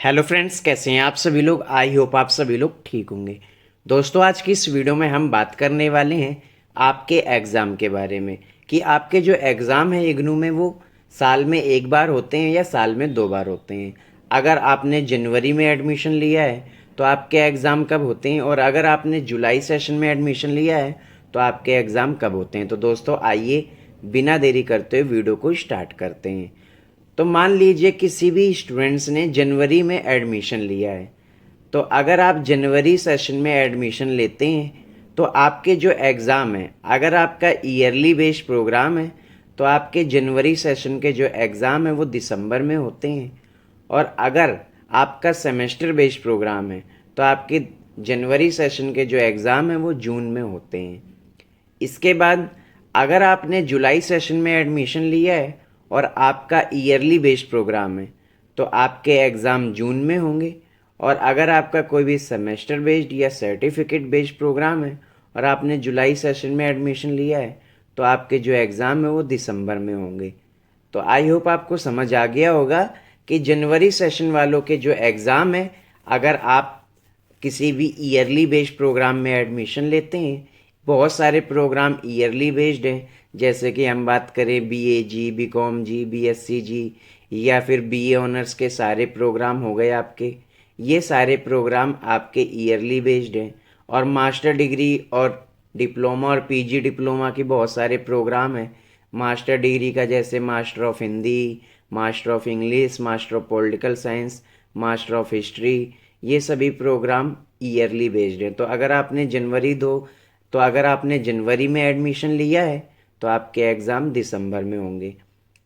Hello friends, कैसे हैं आप सभी लोग। आई होप आप सभी लोग ठीक होंगे। दोस्तों, आज की इस वीडियो में हम बात करने वाले हैं आपके एग्ज़ाम के बारे में कि आपके जो एग्ज़ाम है इग्नू में वो साल में एक बार होते हैं या साल में दो बार होते हैं। अगर आपने जनवरी में एडमिशन लिया है तो आपके एग्ज़ाम कब होते हैं, और अगर आपने जुलाई सेशन में एडमिशन लिया है तो आपके एग्ज़ाम कब होते हैं। तो दोस्तों आइए बिना देरी करते हुए वीडियो को स्टार्ट करते हैं। तो मान लीजिए किसी भी स्टूडेंट्स ने जनवरी में एडमिशन लिया है, तो अगर आप जनवरी सेशन में एडमिशन लेते हैं तो आपके जो एग्ज़ाम है, अगर आपका ईयरली बेस्ड प्रोग्राम है तो आपके जनवरी सेशन के जो एग्ज़ाम है वो दिसंबर में होते हैं, और अगर आपका सेमेस्टर बेस्ड प्रोग्राम है तो आपके जनवरी सेशन के जो एग्ज़ाम है वो जून में होते हैं। इसके बाद अगर आपने जुलाई सेशन में एडमिशन लिया है और आपका ईयरली बेस्ड प्रोग्राम है तो आपके एग्ज़ाम जून में होंगे, और अगर आपका कोई भी सेमेस्टर बेस्ड या सर्टिफिकेट बेस्ड प्रोग्राम है और आपने जुलाई सेशन में एडमिशन लिया है तो आपके जो एग्ज़ाम है वो दिसंबर में होंगे। तो आई होप आपको समझ आ गया होगा कि जनवरी सेशन वालों के जो एग्ज़ाम है, अगर आप किसी भी ईयरली बेस्ड प्रोग्राम में एडमिशन लेते हैं, बहुत सारे प्रोग्राम ईयरली बेस्ड हैं, जैसे कि हम बात करें बीए जी, बीकॉम जी, बीएससी जी, या फिर बीए ऑनर्स के सारे प्रोग्राम हो गए आपके। ये सारे प्रोग्राम आपके ईयरली बेस्ड हैं। और मास्टर डिग्री और डिप्लोमा और पीजी डिप्लोमा की बहुत सारे प्रोग्राम हैं। मास्टर डिग्री का जैसे master of Hindi, master of English, master of political science, master of history, ये सभी प्रोग्राम ईयरली बेस्ड हैं। तो अगर आपने जनवरी में एडमिशन लिया है तो आपके एग्ज़ाम दिसंबर में होंगे।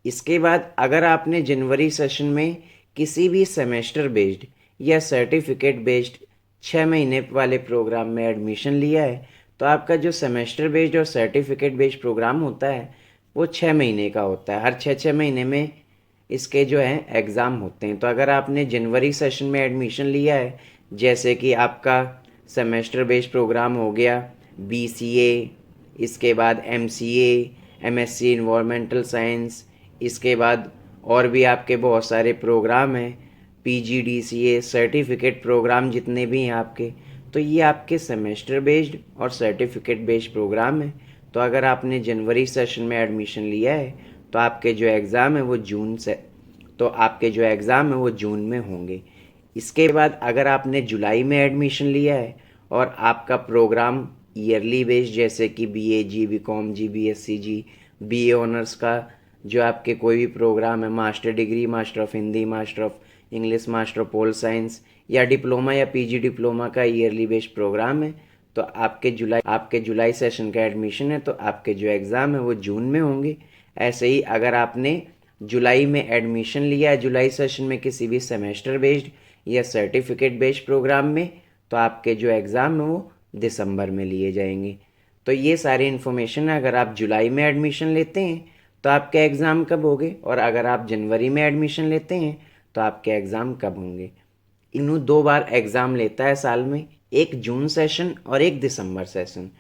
इसके बाद अगर आपने जनवरी सेशन में किसी भी सेमेस्टर बेस्ड या सर्टिफिकेट बेस्ड 6 महीने वाले प्रोग्राम में एडमिशन लिया है तो आपका जो सेमेस्टर बेस्ड और सर्टिफिकेट बेस्ड प्रोग्राम होता है वो 6 महीने का होता है। हर 6 महीने में इसके जो है एग्ज़ाम होते हैं। तो अगर आपने जनवरी सेशन में एडमिशन लिया है, जैसे कि आपका सेमेस्टर बेस्ड प्रोग्राम हो गया बीसीए, इसके बाद एमसीए, एमएससी इन्वायरमेंटल साइंस, इसके बाद और भी आपके बहुत सारे प्रोग्राम हैं, पीजीडीसीए, सर्टिफिकेट प्रोग्राम जितने भी हैं आपके, तो ये आपके सेमेस्टर बेस्ड और सर्टिफिकेट बेस्ड प्रोग्राम है। तो अगर आपने जनवरी सेशन में एडमिशन लिया है तो आपके जो एग्ज़ाम है वो जून में होंगे। इसके बाद अगर आपने जुलाई में एडमिशन लिया है और आपका प्रोग्राम ईयरली बेस्ड, जैसे कि बीए जी, बीकॉम जी, बीएससी जी, बीए ऑनर्स का जो आपके कोई भी प्रोग्राम है, master degree, master of Hindi, master of English, master of pol science, या डिप्लोमा या पीजी डिप्लोमा का ईयरली बेस्ड प्रोग्राम है, तो आपके जुलाई सेशन का एडमिशन है तो आपके जो एग्ज़ाम है वो जून में होंगे। ऐसे ही अगर आपने जुलाई में एडमिशन लिया है जुलाई सेशन में किसी भी सेमेस्टर बेस्ड या सर्टिफिकेट बेस्ड प्रोग्राम में, तो आपके जो एग्ज़ाम है वो दिसंबर में लिए जाएंगे। तो ये सारी इन्फॉर्मेशन है। अगर आप जुलाई में एडमिशन लेते हैं तो आपके एग्ज़ाम कब होंगे, और अगर आप जनवरी में एडमिशन लेते हैं तो आपके एग्ज़ाम कब होंगे। इन्हों 2 बार एग्ज़ाम लेता है साल में, एक जून सेशन और एक दिसंबर सेशन।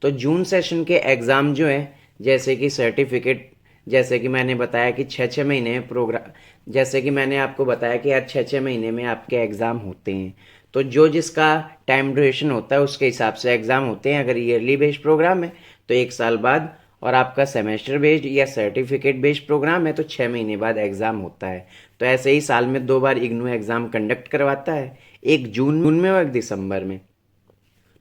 तो जून सेशन के एग्ज़ाम जो है, जैसे कि सर्टिफिकेट, जैसे कि मैंने बताया कि 6 6 महीने प्रोग्राम, जैसे कि मैंने आपको बताया कि हर 6 6 महीने में आपके एग्ज़ाम होते हैं। तो जो जिसका टाइम ड्यूरेशन होता है उसके हिसाब से एग्ज़ाम होते हैं। अगर ईयरली बेस्ड प्रोग्राम है तो एक साल बाद, और आपका सेमेस्टर बेस्ड या सर्टिफिकेट बेस्ड प्रोग्राम है तो 6 महीने बाद एग्ज़ाम होता है। तो ऐसे ही साल में 2 बार इग्नू एग्ज़ाम कंडक्ट करवाता है, एक जून में और एक दिसंबर में।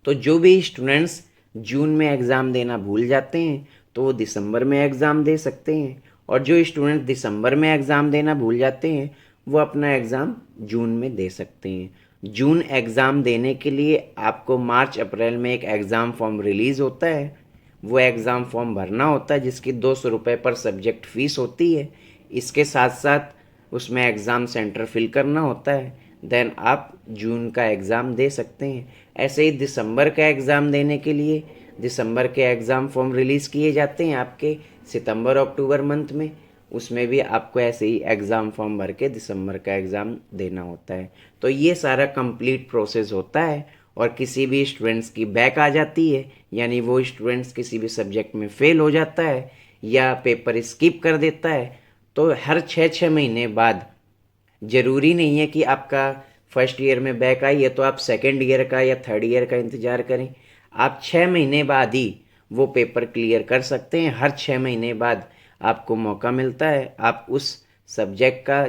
तो जो भी स्टूडेंट्स जून में एग्ज़ाम देना भूल जाते हैं तो वो दिसंबर में एग्ज़ाम दे सकते हैं, और जो स्टूडेंट दिसंबर में एग्ज़ाम देना भूल जाते हैं वो अपना एग्ज़ाम जून में दे सकते हैं। जून एग्ज़ाम देने के लिए आपको मार्च अप्रैल में एक एग्ज़ाम फॉर्म रिलीज़ होता है, वो एग्ज़ाम फॉर्म भरना होता है जिसकी 200 रुपये पर सब्जेक्ट फ़ीस होती है। इसके साथ साथ उसमें एग्ज़ाम सेंटर फिल करना होता है। देन आप जून का एग्ज़ाम दे सकते हैं। ऐसे ही दिसंबर का एग्ज़ाम देने के लिए दिसंबर के एग्ज़ाम फॉर्म रिलीज़ किए जाते हैं आपके सितंबर अक्टूबर मंथ में, उसमें भी आपको ऐसे ही एग्ज़ाम फॉर्म भर के दिसंबर का एग्ज़ाम देना होता है। तो ये सारा कंप्लीट प्रोसेस होता है। और किसी भी स्टूडेंट्स की बैक आ जाती है, यानी वो स्टूडेंट्स किसी भी सब्जेक्ट में फ़ेल हो जाता है या पेपर स्किप कर देता है, तो हर 6 6 महीने बाद ज़रूरी नहीं है कि आपका फर्स्ट ईयर में बैक आई है तो आप सेकेंड ईयर का या थर्ड ईयर का इंतज़ार करें। आप 6 महीने बाद ही वो पेपर क्लियर कर सकते हैं। हर 6 महीने बाद आपको मौका मिलता है, आप उस सब्जेक्ट का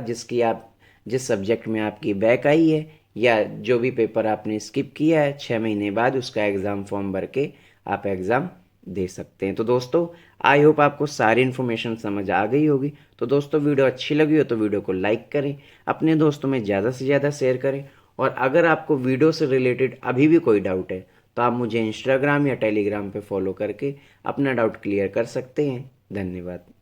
जिस सब्जेक्ट में आपकी बैक आई है या जो भी पेपर आपने स्किप किया है, 6 महीने बाद उसका एग्ज़ाम फॉर्म भर के आप एग्ज़ाम दे सकते हैं। तो दोस्तों, आई होप आपको सारी इन्फॉर्मेशन समझ आ गई होगी। तो दोस्तों, वीडियो अच्छी लगी हो तो वीडियो को लाइक करें, अपने दोस्तों में ज़्यादा से ज़्यादा शेयर करें। और अगर आपको वीडियो से रिलेटेड अभी भी कोई डाउट है तो आप मुझे इंस्टाग्राम या टेलीग्राम पे फॉलो करके अपना डाउट क्लियर कर सकते हैं। धन्यवाद।